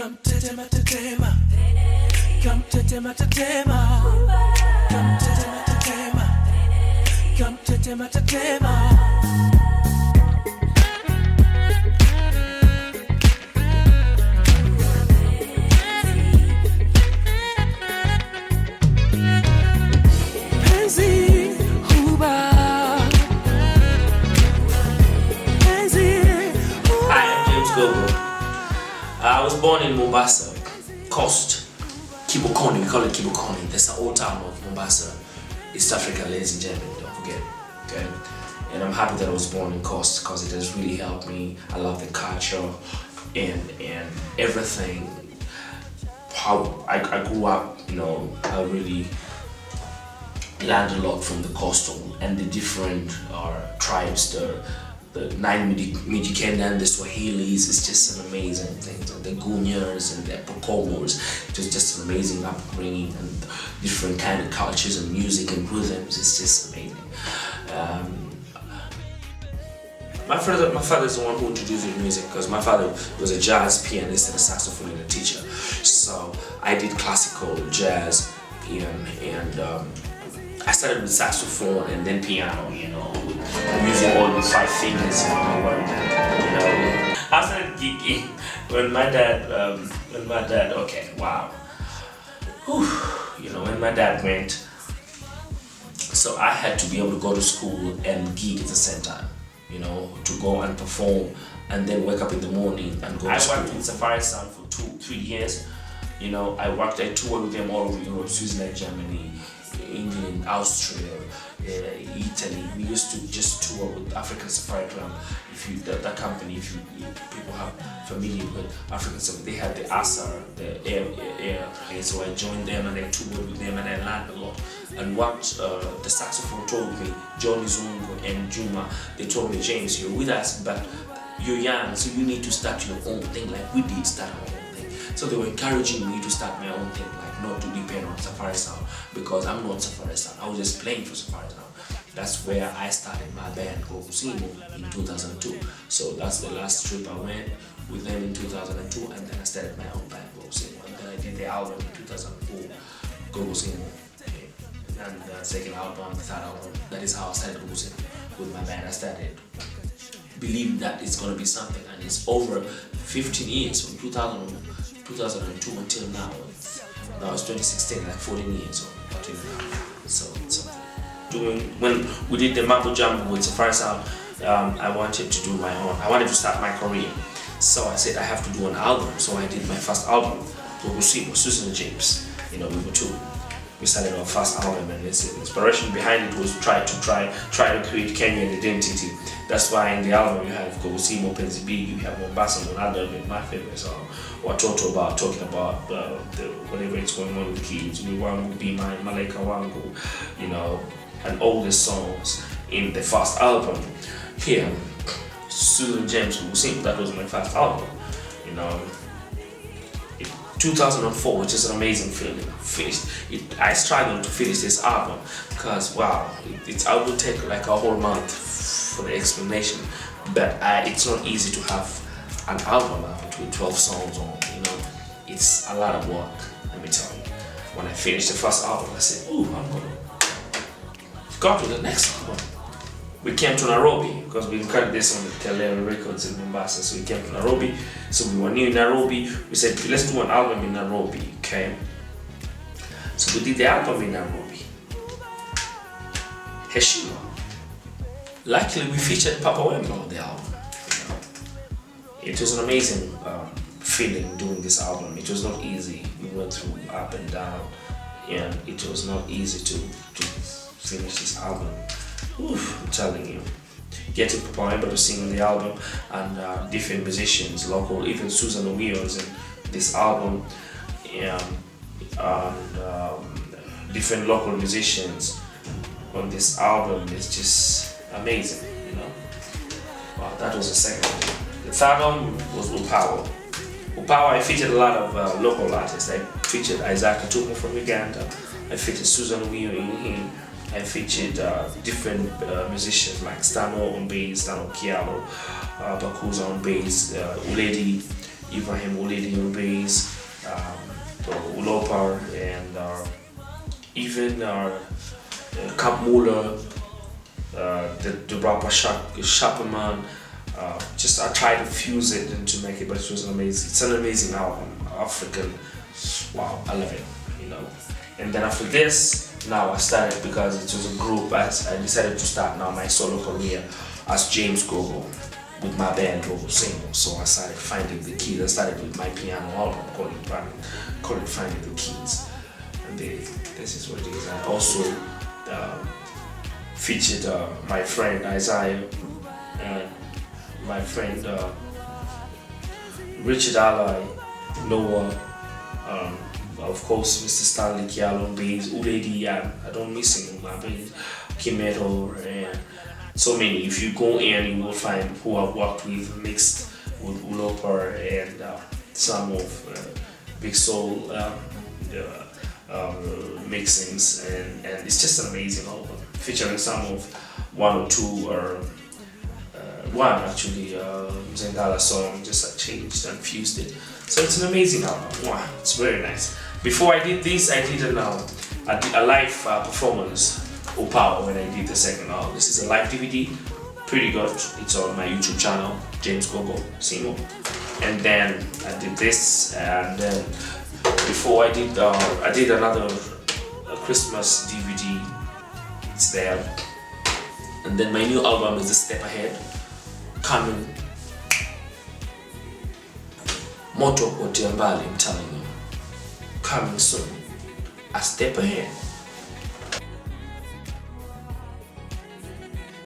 Come tetema tetema. Come tetema tetema. Come tetema tetema. Come tetema tetema. I was born in Mombasa, Coast, Kibokoni, we call it Kibokoni. That's the old town of Mombasa, East Africa, ladies and gentlemen, don't forget, okay? And I'm happy that I was born in Coast because it has really helped me. I love the culture and everything. How I grew up, you know, I really learned a lot from the coastal and the different tribes, the 9 Mijikenda, the Swahilis. It's just an amazing thing. The Gunyas and the Pokomos. It was just an amazing upbringing and different kind of cultures and music and rhythms. It's just amazing. My father is the one who introduced me to music because my father was a jazz pianist and a saxophone and a teacher. So I did classical, jazz, and I started with saxophone and then piano, you know, using all the 5 fingers, you know. I started gigging when my dad, okay, wow. Whew, you know, when my dad went, so I had to be able to go to school and gig at the same time, you know, to go and perform and then wake up in the morning and go to school. I worked with Safari Sound for 2-3 years, you know. I toured with them all over Europe, Switzerland, Germany, England, Austria, Italy. We used to just tour with African Safari Club. If you that company, if people have familiar with African Safari, they had the ASAR, the air. And so I joined them and I toured with them and I learned a lot. And what the saxophone told me, Johnny Zungo and Juma, they told me, James, you're with us, but you're young, so you need to start your own thing, like we did start our own thing. So they were encouraging me to start my own thing, like not to depend on Safari Sound, because I'm not Safari Sound. I was just playing for Safari Sound. That's where I started my band Gogosimo in 2002. So that's the last trip I went with them in 2002, and then I started my own band Gogosimo. And then I did the album in 2004, Gogosimo. And the second album, the third album, that is how I started Gogosimo with my band. I started believing that it's going to be something, and it's over 15 years from 2002 until now. Now it's 2016, like 14 years or until now. So it's something. When we did the Mambo Jumbo with Safari Sound, I wanted to do my own. I wanted to start my career. So I said I have to do an album. So I did my first album, Gogosimo, Susan and James. You know, we were two. We started our first album, and the inspiration behind it was try to create Kenyan identity. That's why in the album you have Gogosimo, Penzi Big, you have Mombasa, another my favorite song, Watoto, about talking about whatever it's going on with kids. We Wangu Be My Malaika Wangu, you know, and all the songs in the first album. Here, Susan James Gogosimo, that was my first album, you know. 2004, which is an amazing feeling. I struggled to finish this album because wow, I will take like a whole month for the explanation. But it's not easy to have an album between 12 songs on. You know, it's a lot of work. Let me tell you. When I finished the first album, I said, "Ooh, I'm gonna go to the next album." We came to Nairobi because we recorded this on the Telele Records in Mombasa. So we came to Nairobi. So we were new in Nairobi. We said, let's do an album in Nairobi, okay? So we did the album in Nairobi. Heshima. Luckily, we featured Papa Wemba on the album. You know? It was an amazing feeling doing this album. It was not easy. We went through up and down, and it was not easy to finish this album. Oof, I'm telling you, getting Papa Wemba to sing on the album and different musicians, local, even Susan Owio is in this album, and different local musicians on this album is just amazing, you know. Wow, that was the second. The third album was Upawa. Upawa, I featured a lot of local artists. I featured Isaac Atumo from Uganda. I featured Susan Owio in him. I featured different musicians like Stano on bass, Stano Kialo, Bakuza on bass, Uledi, Ibrahim Uledi on bass, Ulopar, and even Cap Muller, the rapper Shapperman. Just I tried to fuse it and to make it, but it was amazing. It's an amazing album, African. Wow, I love it, you know. And then after this, now I started, because it was a group. I decided to start now my solo career as James Gogo with my band Gogosimo. So I started finding the keys. I started with my piano album called Finding the Keys, and this is what it is. I also featured my friend Isaiah and my friend Richard Ally, Noah, of course Mr. Stanley Kialo on bass, Uledi, I don't miss him on my bass, Kimeto, and so many. If you go in, you will find who I've worked with, mixed with Uloper and some of Big Soul mixings, and it's just an amazing album, featuring some of one or two or one actually Zendala song. Just I changed and fused it, so it's an amazing album. Wow, it's very nice. Before I did this, I did a live performance Power when I did the second album. This is a live DVD, pretty good. It's on my YouTube channel, James Gogosimo. And then I did this, and then before I did another Christmas DVD. It's there. And then my new album is A Step Ahead, coming. Moto Otiambali, I'm telling you, coming soon. A Step Ahead.